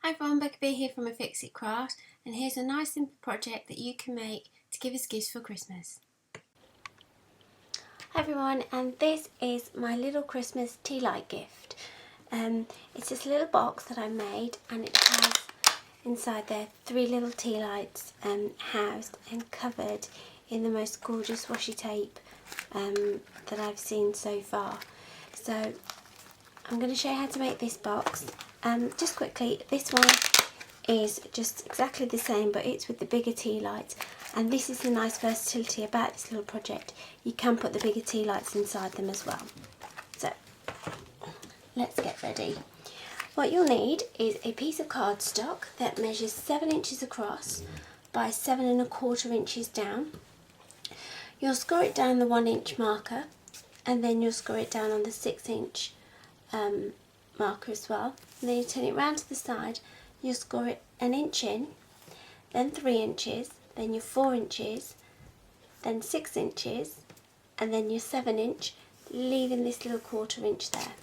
Hi everyone, Becca B here from A Fix It Craft, and here's a nice simple project that you can make to give us gifts for Christmas. Hi everyone, and this is my little Christmas tea light gift. It's this little box that I made, and it has inside there 3 little tea lights housed and covered in the most gorgeous washi tape that I've seen so far. So I'm going to show you how to make this box. Just quickly, this one is just exactly the same, but it's with the bigger tea lights, and this is the nice versatility about this little project. You can put the bigger tea lights inside them as well. So let's get ready. What you'll need is a piece of cardstock that measures 7 inches across by 7 1/4 inches down. You'll score it down the 1 inch marker, and then you'll score it down on the 6 inch marker as well. And then you turn it round to the side, you'll score it 1 inch in, then 3 inches, then your 4 inches, then 6 inches, and then your 7 inch, leaving this little 1/4 inch there.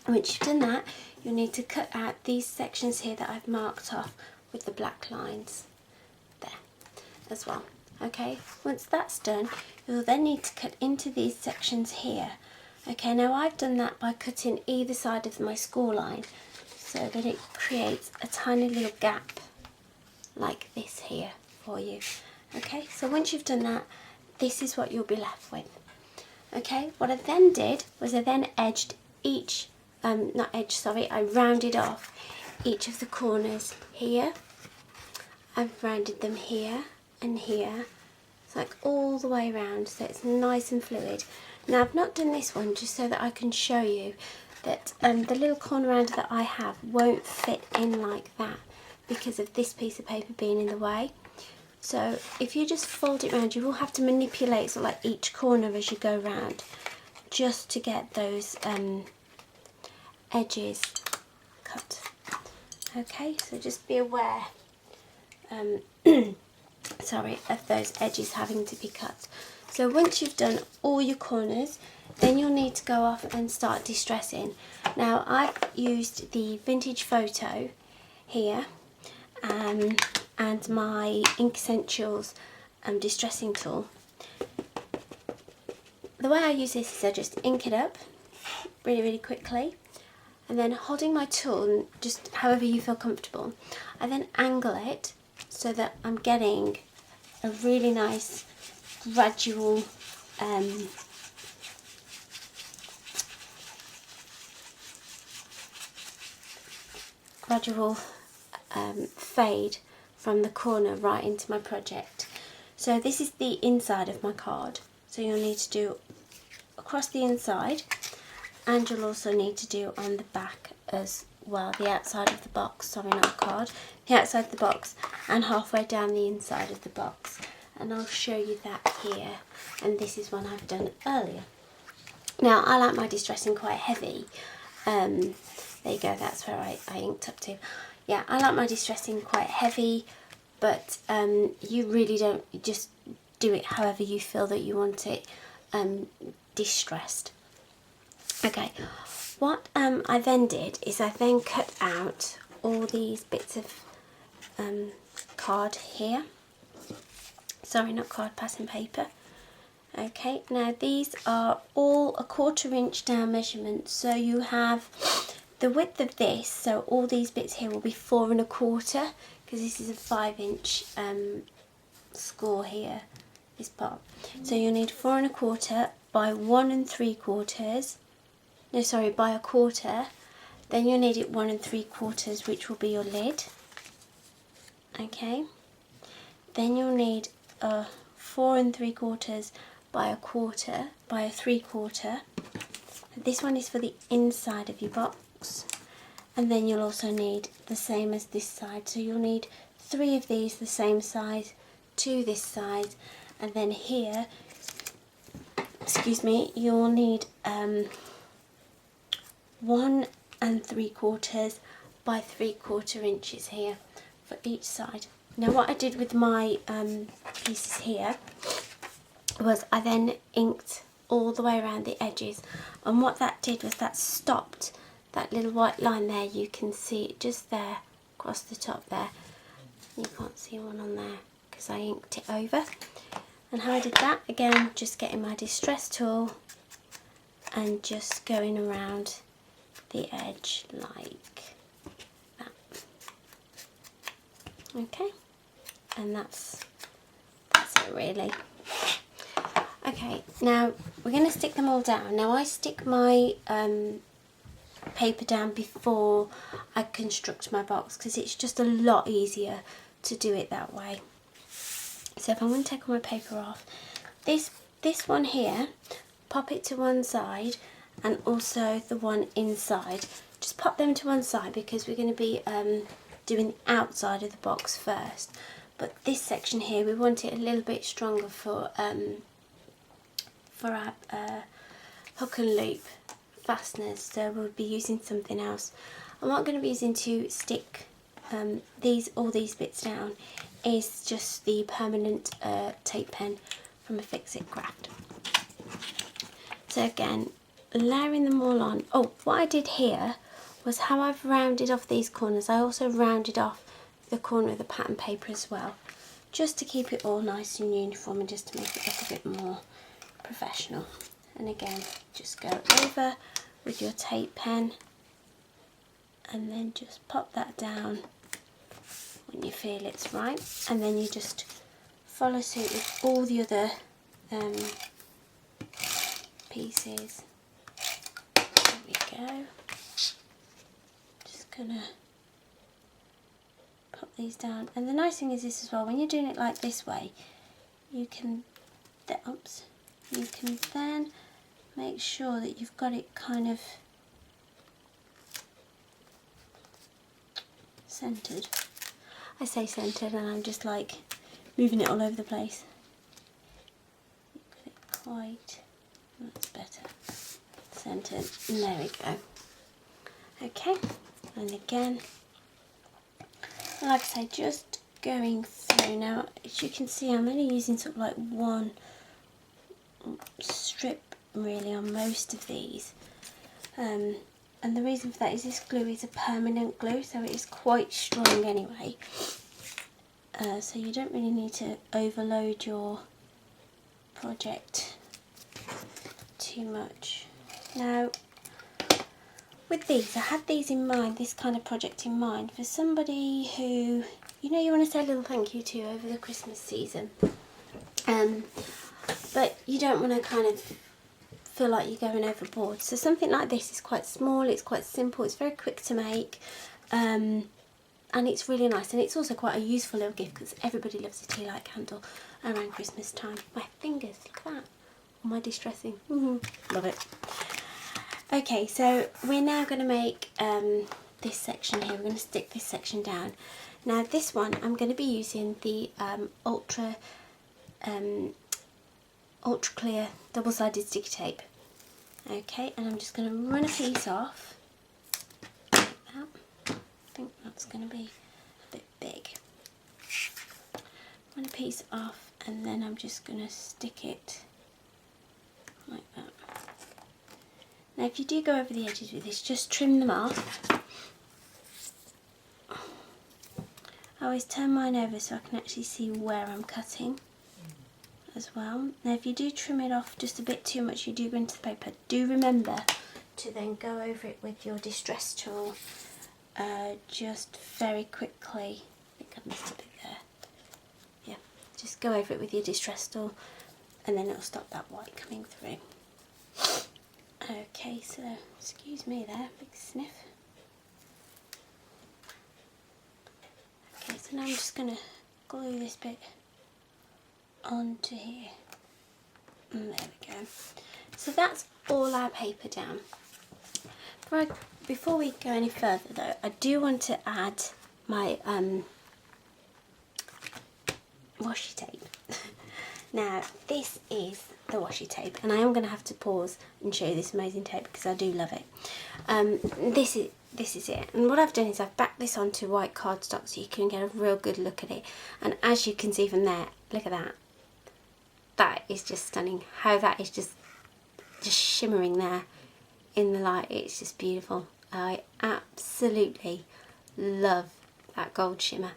And once you've done that, you'll need to cut out these sections here that I've marked off with the black lines there as well. Okay, once that's done, you'll then need to cut into these sections here. Okay, now I've done that by cutting either side of my score line so that it creates a tiny little gap like this here for you. Okay, so once you've done that, this is what you'll be left with. Okay, what I then did was I then edged each, I rounded off each of the corners here. I've rounded them here and here. It's like all the way around, so it's nice and fluid. Now I've not done this one just so that I can show you that the little corner rounder that I have won't fit in like that because of this piece of paper being in the way. So if you just fold it round, you will have to manipulate sort of like each corner as you go round just to get those edges cut. Okay, so just be aware of those edges having to be cut. So once you've done all your corners, then you'll need to go off and start distressing. Now I've used the vintage photo here and my Ink Essentials distressing tool. The way I use this is I just ink it up really quickly, and then holding my tool, just however you feel comfortable, I then angle it so that I'm getting a really nice gradual fade from the corner right into my project. So this is the inside of my card, so you'll need to do across the inside, and you'll also need to do on the back as well, the outside of the box, sorry not the card, the outside of the box and halfway down the inside of the box. And I'll show you that here, and this is one I've done earlier. Now I like my distressing quite heavy. There you go, that's where I inked up to. Yeah, I like my distressing quite heavy, but you really don't, you just do it however you feel that you want it distressed. Okay, what I then did is I then cut out all these bits of card here. Sorry, not card, passing paper. Okay, now these are all 1/4 inch down measurements. So you have the width of this, so all these bits here will be 4 1/4, because this is a 5 inch score here, this part. So you'll need 4 1/4 by 1 3/4. No, sorry, by 1/4. Then you'll need it 1 3/4, which will be your lid. Okay. Then you'll need 4 3/4 by 1/4 by a 3/4. This one is for the inside of your box, and then you'll also need the same as this side. So you'll need 3 of these the same size to this side, and then here, excuse me, you'll need 1 3/4 by 3/4 inches here for each side. Now what I did with my pieces here was I then inked all the way around the edges, and what that did was that stopped that little white line there, you can see it just there across the top there. You can't see one on there because I inked it over. And how I did that, again, just getting my distress tool and just going around the edge like that. Okay, and that's it really. Okay, now we're going to stick them all down. Now I stick my paper down before I construct my box because it's just a lot easier to do it that way. So if I'm going to take all my paper off, this one here, pop it to one side, and also the one inside. Just pop them to one side because we're going to be doing the outside of the box first. But this section here, we want it a little bit stronger for our hook and loop fasteners, so we'll be using something else. And what I'm going to be using to stick all these bits down is just the permanent tape pen from a Fix-It Craft. So again, layering them all on. Oh, what I did here was how I've rounded off these corners. I also rounded off the corner of the pattern paper as well, just to keep it all nice and uniform and just to make it look a bit more professional. And again, just go over with your tape pen and then just pop that down when you feel it's right, and then you just follow suit with all the other pieces. There we go. Just gonna pop these down, and the nice thing is this as well, when you're doing it like this way, you can then make sure that you've got it kind of centered. I say centered and I'm just like moving it all over the place. Got it quite, that's better, centered, and there we go. Okay, and again, like I say, just going through. Now as you can see, I'm only using sort of like one strip really on most of these, and the reason for that is this glue is a permanent glue, so it is quite strong anyway, so you don't really need to overload your project too much. Now with these, I had these in mind, this kind of project in mind, for somebody who, you know, you want to say a little thank you to over the Christmas season, but you don't want to kind of feel like you're going overboard. So something like this is quite small, it's quite simple, it's very quick to make, and it's really nice, and it's also quite a useful little gift because everybody loves a tea light candle around Christmas time. My fingers, look at that, all my distressing, love it. Okay, so we're now going to make this section here, we're going to stick this section down. Now this one, I'm going to be using the ultra clear double-sided sticky tape. Okay, and I'm just going to run a piece off like that. I think that's going to be a bit big. Run a piece off, and then I'm just going to stick it like that. Now if you do go over the edges with this, just trim them off. I always turn mine over so I can actually see where I'm cutting as well. Now if you do trim it off just a bit too much, you do go into the paper, do remember to then go over it with your distress tool just very quickly. I think I missed a bit there. Yeah, just go over it with your distress tool and then it'll stop that white coming through. Okay, so excuse me there, big sniff. Okay, so now I'm just going to glue this bit onto here, and there we go. So that's all our paper down. Before we go any further though, I do want to add my washi tape. Now this is the washi tape, and I am going to have to pause and show you this amazing tape because I do love it. This is it, and what I've done is I've backed this onto white cardstock so you can get a real good look at it, and as you can see from there, look at that. That is just stunning, how that is just shimmering there in the light. It's just beautiful. I absolutely love that gold shimmer.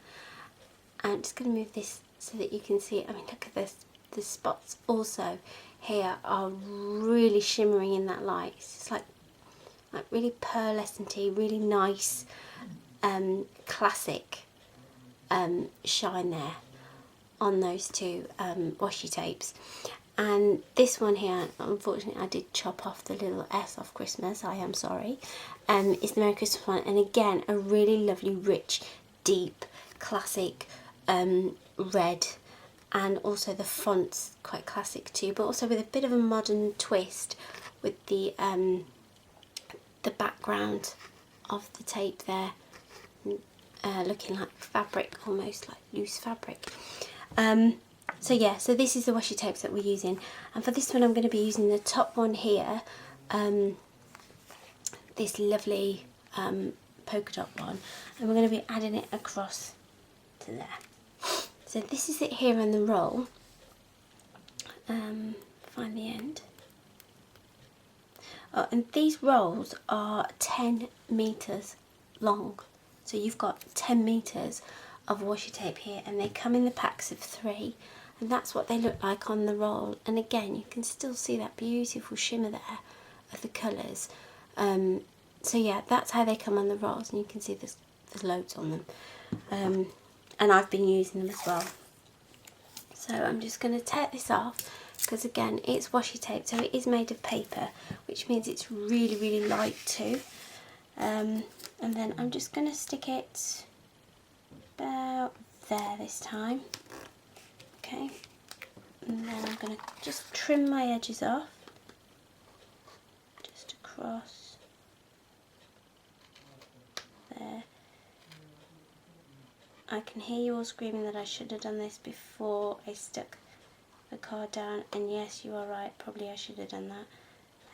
I'm just going to move this so that you can see it. I mean, look at this. The spots also here are really shimmering in that light. It's just like really pearlescent-y, really nice, classic shine there on those two washi tapes. And this one here, unfortunately I did chop off the little S off Christmas, I am sorry, is the Merry Christmas one, and again a really lovely rich deep classic red, and also the font's quite classic too, but also with a bit of a modern twist with the background of the tape there looking like fabric, almost like loose fabric. So yeah, so this is the washi tapes that we're using, and for this one I'm going to be using the top one here, this lovely polka dot one, and we're going to be adding it across to there. So this is it here on the roll. Find the end. Oh, and these rolls are 10 meters long, so you've got 10 meters of washi tape here, and they come in the packs of 3, and that's what they look like on the roll. And again, you can still see that beautiful shimmer there of the colours. So yeah, that's how they come on the rolls, and you can see there's loads on them, and I've been using them as well. So I'm just going to take this off, because again it's washi tape, so it is made of paper, which means it's really, really light too. And then I'm just going to stick it about there this time. Okay, and then I'm going to just trim my edges off, just across there. I can hear you all screaming that I should have done this before I stuck the card down, and yes, you are right, probably I should have done that.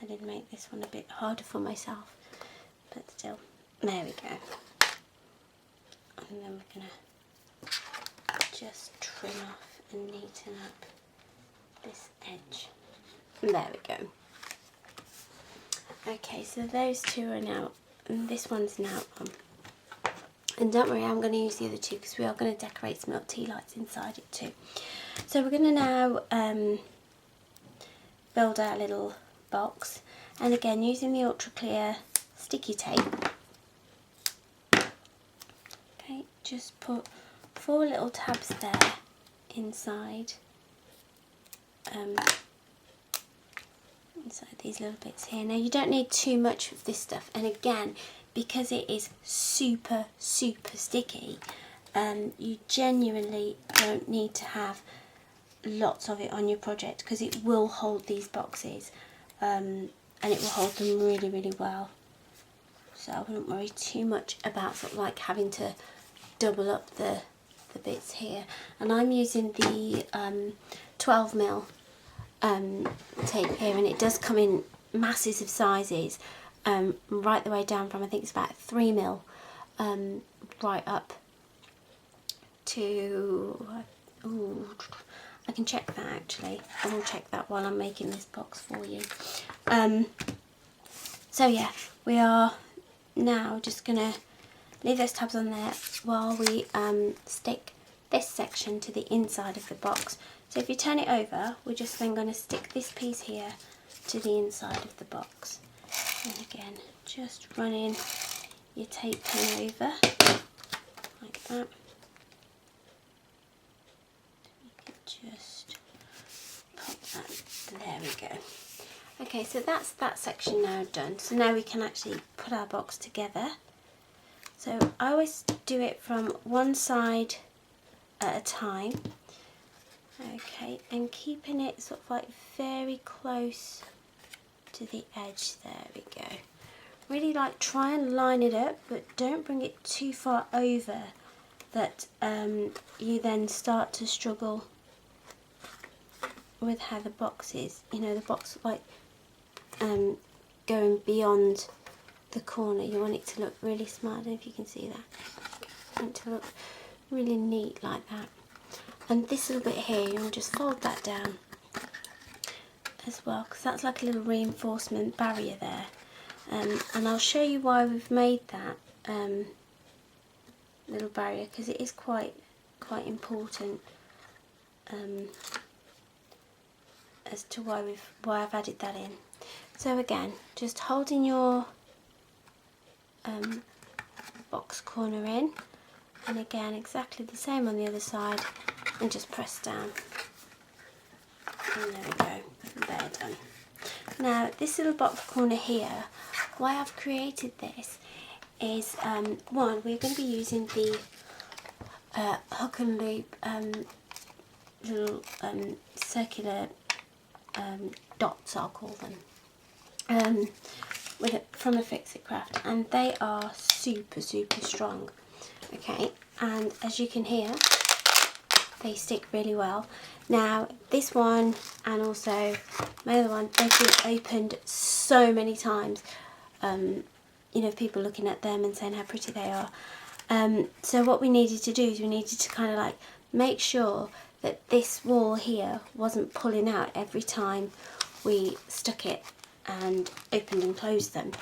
I did make this one a bit harder for myself, but still, there we go. And then we're going to just trim off and neaten up this edge. And there we go. Okay, so those two are now, and this one's now on. And don't worry, I'm going to use the other two because we are going to decorate some little tea lights inside it too. So we're going to now build our little box, and again using the ultra clear sticky tape. Okay, just put 4 little tabs there inside inside these little bits here. Now you don't need too much of this stuff, and again, because it is super sticky, you genuinely don't need to have lots of it on your project, because it will hold these boxes, and it will hold them really, really well. So I wouldn't worry too much about sort of like having to double up the bits here. And I'm using the 12mm tape here, and it does come in masses of sizes, right the way down from, I think it's about 3mm, right up to, ooh, I can check that actually. I will check that while I'm making this box for you. So yeah, we are now just going to leave those tabs on there while we stick this section to the inside of the box. So if you turn it over, we're just then going to stick this piece here to the inside of the box. And again, just running your tape pin over like that. You can just pop that, there we go. Okay, so that's that section now done. So now we can actually put our box together. So I always do it from one side at a time. Okay, and keeping it sort of like very close to the edge. There we go. Really like try and line it up, but don't bring it too far over that you then start to struggle with how the box is. You know, the box like going beyond the corner. You want it to look really smart. I don't know if you can see that. You want it to look really neat like that. And this little bit here, you'll just fold that down as well, because that's like a little reinforcement barrier there. and I'll show you why we've made that little barrier, because it is quite important as to why I've added that in. So again, just holding your box corner in, and again exactly the same on the other side, and just press down, and there we go, they're done. Now this little box corner here, why I've created this is one, we're going to be using the hook and loop little circular dots, I'll call them, from a Fix-It Craft, and they are super strong. Okay, and as you can hear, they stick really well. Now this one and also my other one, they've been opened so many times, you know, people looking at them and saying how pretty they are. So what we needed to do is we needed to kind of like make sure that this wall here wasn't pulling out every time we stuck it and opened and closed them.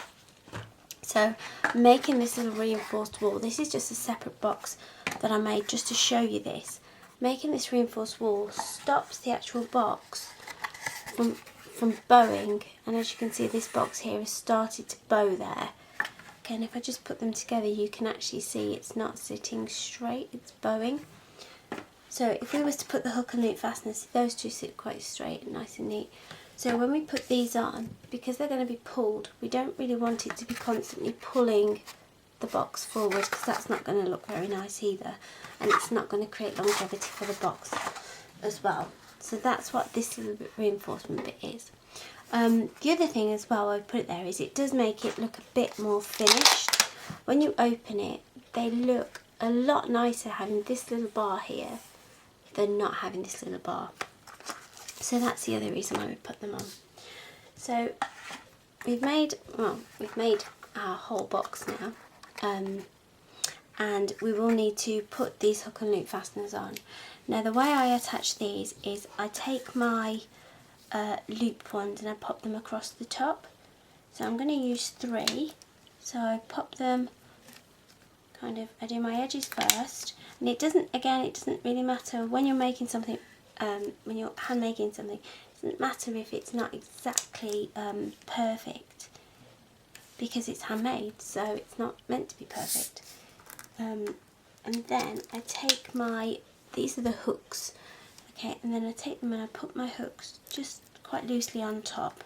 So making this little reinforced wall, this is just a separate box that I made just to show you this. Making this reinforced wall stops the actual box from bowing, and as you can see, this box here has started to bow there. Okay, and if I just put them together, you can actually see it's not sitting straight, it's bowing. So if we was to put the hook and loop fasteners, those two sit quite straight and nice and neat. So when we put these on, because they're going to be pulled, we don't really want it to be constantly pulling the box forward, because that's not going to look very nice either, and it's not going to create longevity for the box as well. So that's what this little bit reinforcement bit is. The other thing as well, I put it there, is it does make it look a bit more finished. When you open it, they look a lot nicer having this little bar here than not having this little bar. So that's the other reason why we put them on. So we've made our whole box now, and we will need to put these hook and loop fasteners on. Now the way I attach these is I take my loop ones and I pop them across the top. So I'm going to use 3. So I pop them kind of, I do my edges first, and it doesn't really matter when you're making something, when you're hand making something, it doesn't matter if it's not exactly perfect, because it's handmade, so it's not meant to be perfect. And then I take these are the hooks, okay, and then I take them and I put my hooks just quite loosely on top.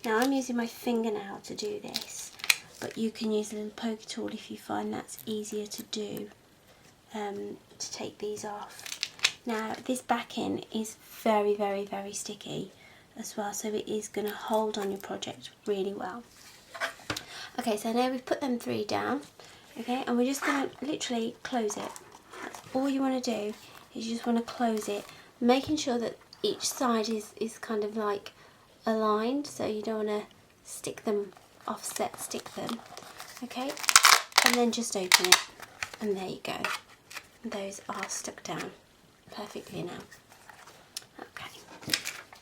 Now I'm using my fingernail to do this, but you can use a little poker tool if you find that's easier to do, to take these off. Now this backing is very sticky as well, so it is going to hold on your project really well. Okay, so now we've put them 3 down, okay, and we're just going to literally close it. That's all you want to do, is you just want to close it, making sure that each side is kind of like aligned, so you don't want to stick them stick them, okay, and then just open it, and there you go. Those are stuck down perfectly now. Okay,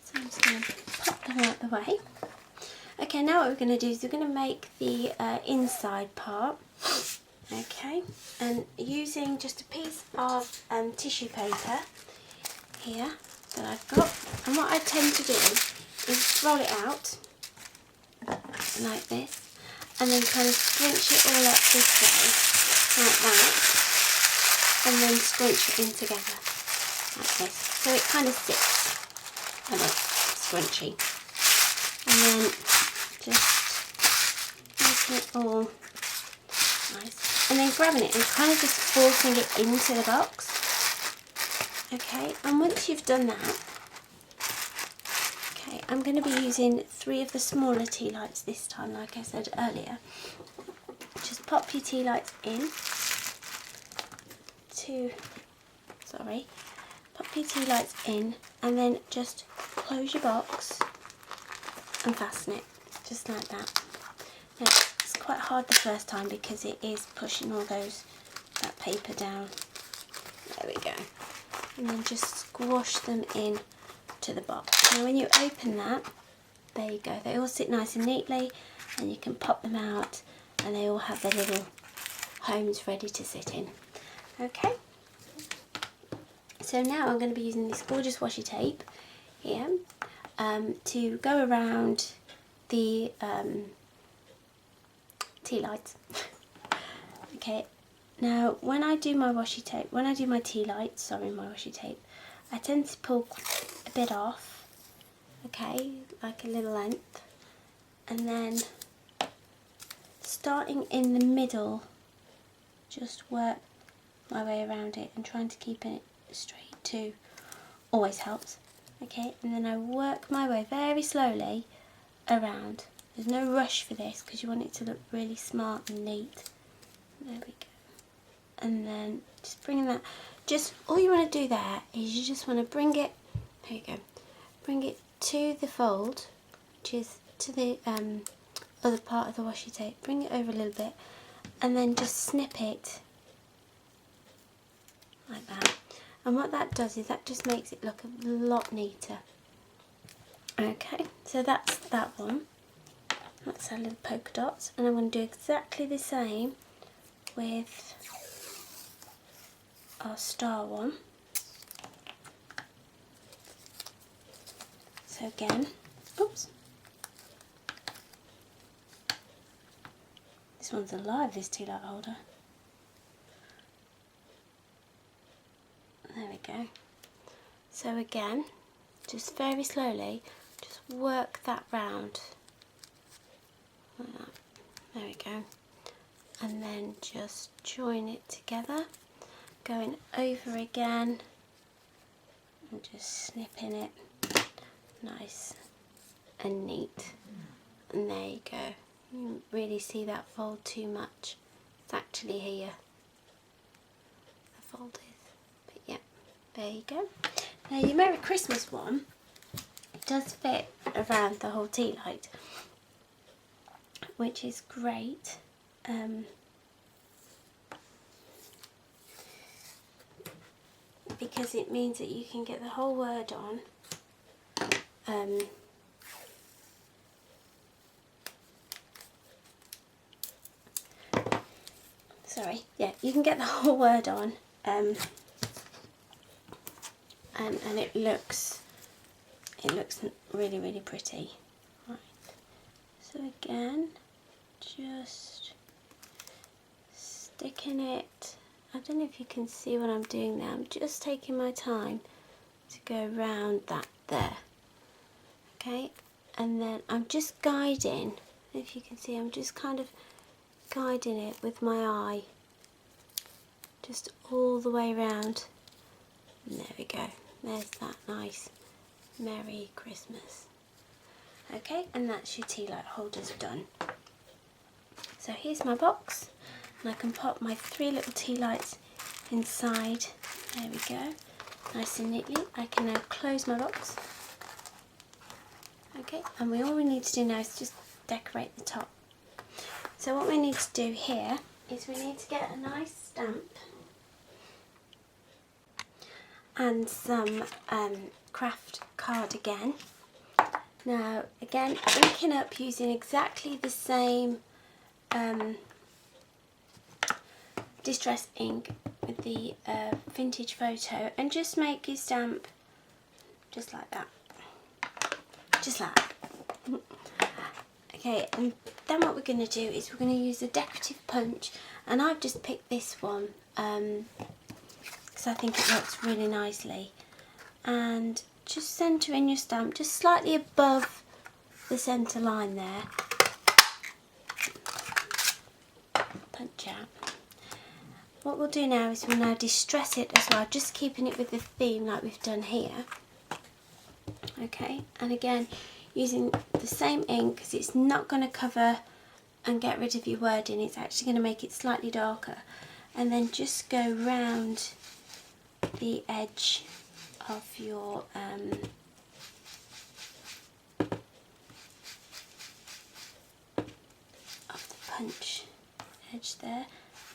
so I'm just going to pop them out the way. Okay, now what we're going to do is we're going to make the inside part, okay, and using just a piece of tissue paper here that I've got, and what I tend to do is roll it out like this, and then kind of scrunch it all up this way, like that, and then scrunch it in together, like this, so it kind of sits a bit scrunchy, and then just making it all nice, and then grabbing it and kind of just forcing it into the box, okay, and once you've done that, okay, I'm going to be using 3 of the smaller tea lights this time, like I said earlier. Just pop your tea lights in pop your tea lights in, and then just close your box and fasten it, just like that. Now, it's quite hard the first time because it is pushing all that paper down. There we go. And then just squash them in to the box. Now when you open that, there you go, they all sit nice and neatly, and you can pop them out and they all have their little homes ready to sit in. Okay, so now I'm going to be using this gorgeous washi tape here to go around the tea lights. Okay, now when I do my washi tape, when I do my tea lights, sorry, my washi tape, I tend to pull a bit off, okay, like a little length, and then starting in the middle, just work my way around it, and trying to keep it straight too always helps. Okay, and then I work my way very slowly around. There's no rush for this because you want it to look really smart and neat. There we go. And then just bringing that, just all you want to do there is you just want to bring it, there you go, bring it to the fold, which is to the other part of the washi tape. Bring it over a little bit and then just snip it like that. And what that does is that just makes it look a lot neater. Okay, so that's that one. That's our little polka dots, and I'm going to do exactly the same with our star one. So again, oops, this one's alive, this tea light holder. There we go. So again, just very slowly, just work that round. Like that. There we go. And then just join it together, going over again and just snipping it nice and neat. And there you go. You don't really see that fold too much. It's actually here the fold is. But yeah, there you go. Now your Merry Christmas one does fit around the whole tea light, which is great. Because it means that you can get the whole word on. Sorry, yeah, you can get the whole word on, and it looks really, really pretty. Right. So again, just sticking it. I don't know if you can see what I'm doing now. I'm just taking my time to go around that there. Okay, and then I'm just guiding. If you can see, I'm just kind of guiding it with my eye, just all the way around. And there we go. There's that nice Merry Christmas. Okay, and that's your tea light holders done. So here's my box, and I can pop my 3 little tea lights inside. There we go, nice and neatly. I can now close my box. Okay, and all we need to do now is just decorate the top. So what we need to do here is we need to get a nice stamp and some craft card again. Now again, inking up using exactly the same distress ink with the vintage photo, and just make your stamp just like that. Just like that. Okay, and then what we're going to do is we're going to use a decorative punch, and I've just picked this one because I think it works really nicely. And just centre in your stamp just slightly above the centre line there. Punch out. What we'll do now is we'll now distress it as well, just keeping it with the theme like we've done here. Okay, and again using the same ink, because it's not going to cover and get rid of your wording, it's actually going to make it slightly darker. And then just go round the edge of your of the punch edge there,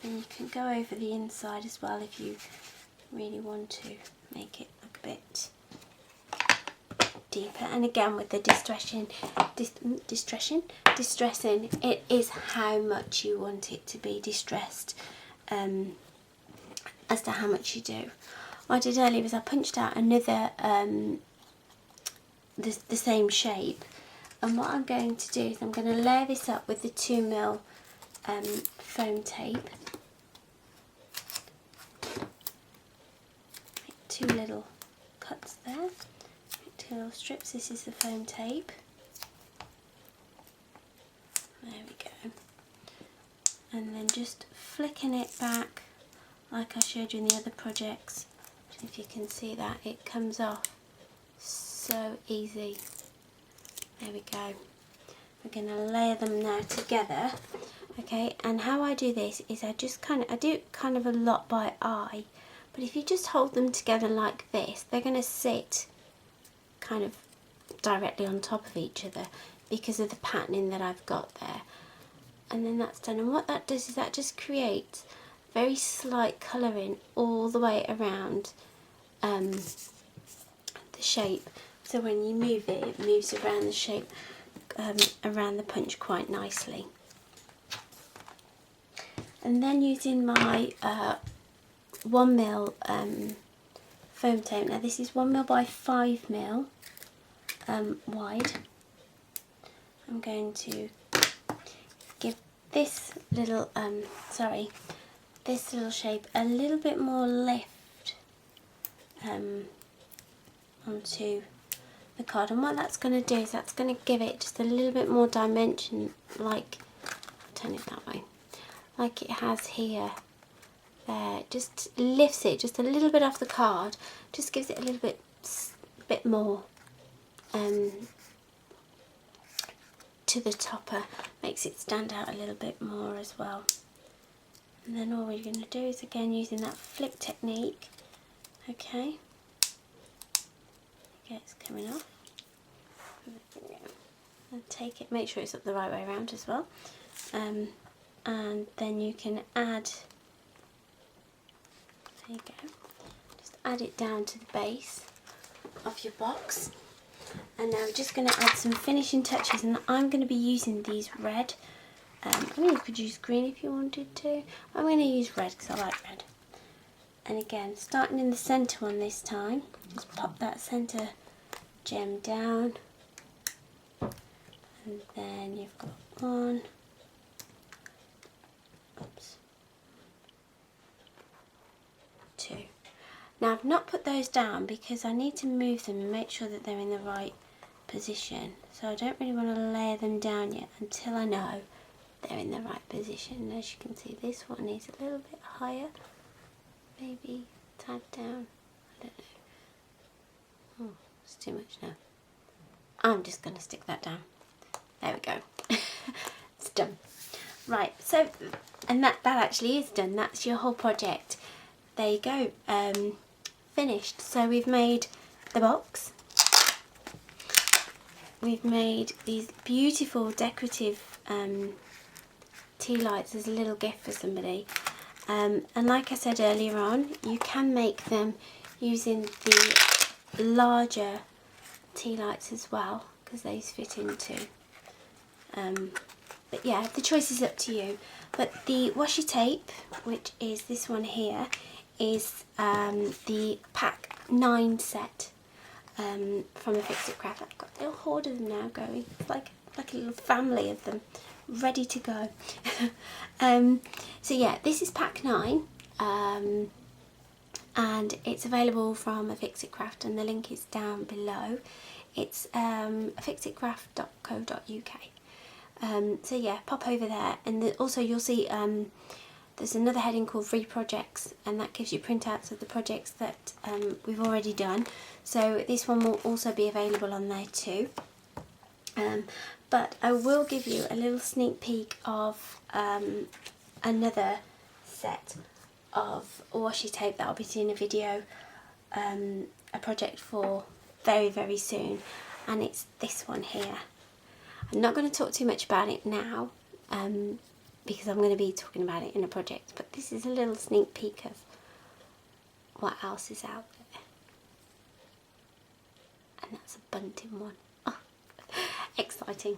and you can go over the inside as well if you really want to make it look a bit deeper. And again, with the distressing, it is how much you want it to be distressed, as to how much you do. What I did earlier was I punched out another the same shape, and what I'm going to do is I'm going to layer this up with the 2mm foam tape. Make 2 little cuts there, make 2 little strips. This is the foam tape. There we go. And then just flicking it back like I showed you in the other projects. If you can see that, it comes off so easy. There we go. We're going to layer them now together. Okay, and how I do this is I do it kind of a lot by eye, but if you just hold them together like this, they're going to sit kind of directly on top of each other because of the patterning that I've got there. And then that's done, and what that does is that just creates very slight colouring all the way around the shape, so when you move it, it moves around the shape, around the punch quite nicely. And then using my 1mm foam tape, now this is 1mm by 5mm wide, I'm going to give this little this little shape a little bit more lift onto the card, and what that's going to do is that's going to give it just a little bit more dimension, like, I'll turn it that way, like it has here. There, just lifts it just a little bit off the card, just gives it a little bit more to the topper, makes it stand out a little bit more as well. And then all we're going to do is, again, using that flick technique, okay, it's coming off, and take it, make sure it's up the right way around as well, and then you can add, there you go, just add it down to the base of your box. And now we're just going to add some finishing touches, and I'm going to be using these red. I mean, you could use green if you wanted to. I'm going to use red because I like red. And again, starting in the centre one this time, just pop that centre gem down, and then you've got 1, oops, 2. Now I've not put those down because I need to move them and make sure that they're in the right position. So I don't really want to layer them down yet until I know they're in the right position. As you can see, this one is a little bit higher, maybe a tad down, I don't know. Oh, it's too much now. I'm just going to stick that down. There we go. It's done. Right, so, and that actually is done. That's your whole project. There you go, finished. So we've made the box. We've made these beautiful decorative tea lights as a little gift for somebody. And like I said earlier on, you can make them using the larger tea lights as well, because these fit into. But yeah, the choice is up to you. But the washi tape, which is this one here, is the pack 9 set from a Fix It Craft. I've got a little hoard of them now going. It's like a little family of them ready to go. So yeah, this is pack 9, and it's available from a Fix It Craft, and the link is down below. It's fixitcraft.co.uk. So yeah, pop over there, and also you'll see there's another heading called Free Projects, and that gives you printouts of the projects that we've already done. So this one will also be available on there too. But I will give you a little sneak peek of another set of washi tape that I'll be doing a video, a project for very, very soon, and it's this one here. I'm not going to talk too much about it now, because I'm going to be talking about it in a project, but this is a little sneak peek of what else is out there. And and that's a bunting one. Oh, exciting.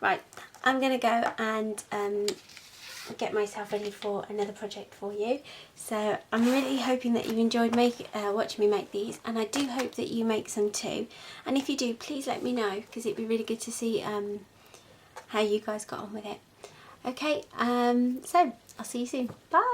Right, I'm going to go and get myself ready for another project for you. So I'm really hoping that you enjoyed watching me make these, and I do hope that you make some too. And if you do, please let me know, because it'd be really good to see how you guys got on with it. Okay, so I'll see you soon. Bye.